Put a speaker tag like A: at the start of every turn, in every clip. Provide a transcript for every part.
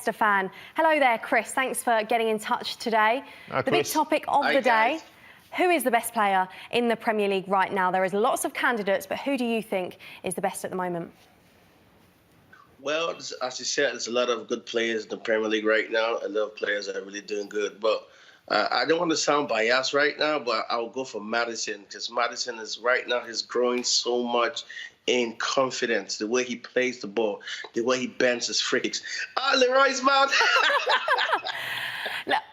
A: A fan. Hello there, Chris. Thanks for getting in touch today.
B: Hi,
A: the big
B: Chris.
A: topic of
C: Hi,
A: the day,
C: guys.
A: who is the best player in the Premier League right now? There is lots of candidates, but who do you think is the best at the moment?
C: Well, as you said, there's a lot of good players in the Premier League right now. A lot of players that are really doing good. But I don't want to sound biased right now, but I'll go for Maddison because Maddison is right now, he's growing so much in confidence. The way he plays the ball, the way he bends his freaks. Leroy's man.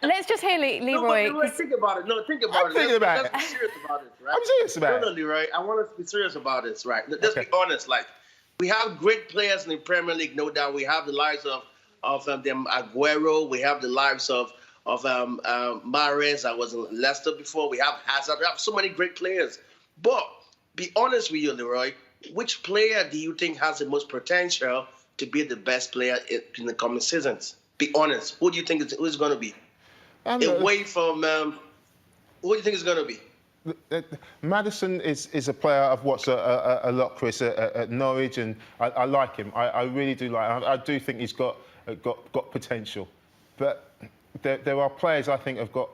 A: Let's just hear Leroy.
C: No, think about it. No, think about
B: I'm
C: it.
B: thinking about it.
C: Let's be serious about it, right?
B: I'm serious about it.
C: No, Leroy. I want us to be serious about this, right? Let's be honest. Like, we have great players in the Premier League, no doubt. We have the lives of them Aguero. We have the lives of Mahrez. I was in Leicester before. We have Hazard. We have so many great players. But be honest with you, Leroy. Which player do you think has the most potential to be the best player in the coming seasons? Be honest. Who do you think is going to be? Away from who do you think is going to be?
B: Maddison is a player I've watched a lot, Chris, at Norwich, and I like him. I really do like him. I do think he's got potential. But there are players I think have got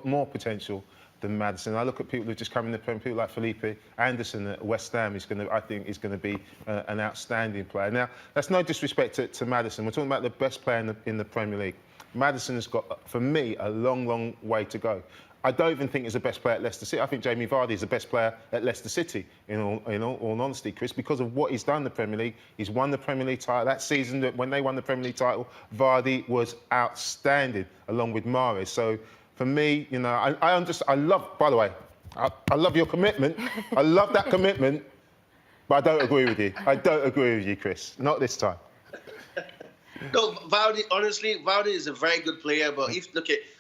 B: more potential than Maddison. I look at people who just come in the Premier, people like Felipe Anderson at West Ham. I think he's going to be an outstanding player. Now, that's no disrespect to Maddison. We're talking about the best player in the Premier League. Maddison has got, for me, a long way to go. I don't even think he's the best player at Leicester City. I think Jamie Vardy is the best player at Leicester City, in all honesty, Chris, because of what he's done in the Premier League. He's won the Premier League title. That season, when they won the Premier League title, Vardy was outstanding, along with Mahrez. So, for me, you know, I love, by the way, I love your commitment. I love that commitment, but I don't agree with you. I don't agree with you, Chris. Not this time.
C: No, Vardy, honestly, Vardy is a very good player, but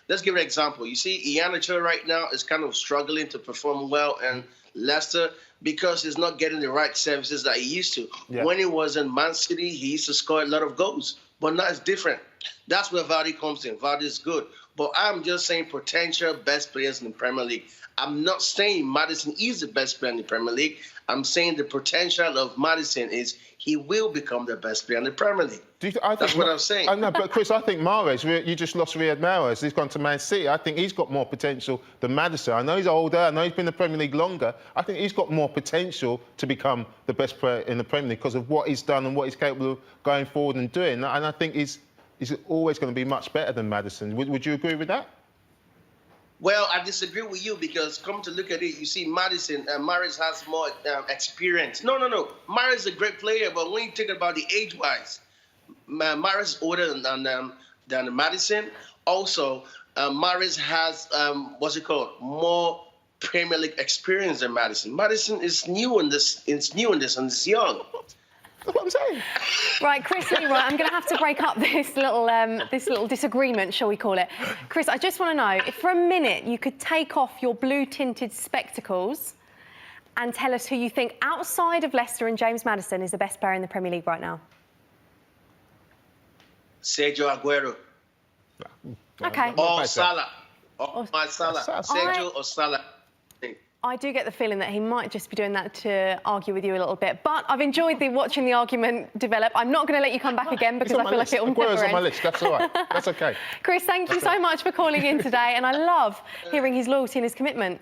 C: let's give an example. You see, Iheanacho right now is kind of struggling to perform well in Leicester because he's not getting the right services that he used to. Yeah. When he was in Man City, he used to score a lot of goals, but now it's different. That's where Vardy comes in. Vardy is good. But I'm just saying potential best players in the Premier League. I'm not saying Maddison is the best player in the Premier League. I'm saying the potential of Maddison is he will become the best player in the Premier League. That's what I'm saying.
B: I know, but Chris, I think Mahrez, you just lost Riyad Mahrez. He's gone to Man City. I think he's got more potential than Maddison. I know he's older. I know he's been in the Premier League longer. I think he's got more potential to become the best player in the Premier League because of what he's done and what he's capable of going forward and doing. And I think he's always going to be much better than Maddison. Would you agree with that?
C: Well, I disagree with you because come to look at it, you see Maddison, Mahrez has more experience. No. Mahrez is a great player, but when you think about the age-wise, Mahrez is older than Maddison. Also, Mahrez has, more Premier League experience than Maddison. Maddison is new in this, and it's young.
B: That's what I'm saying.
A: Right, Chris, Leroy, I'm going to have to break up this little disagreement, shall we call it. Chris, I just want to know, if for a minute you could take off your blue-tinted spectacles and tell us who you think, outside of Leicester and James Maddison, is the best player in the Premier League right now.
C: Sergio Aguero.
A: OK.
C: Or Salah. Salah. Sergio or Salah.
A: I do get the feeling that he might just be doing that to argue with you a little bit. But I've enjoyed watching the argument develop. I'm not going to let you come back again because I feel like it will never end.
B: On my list. That's all right. That's OK.
A: Chris, thank you so much for calling in today. And I love hearing his loyalty and his commitment.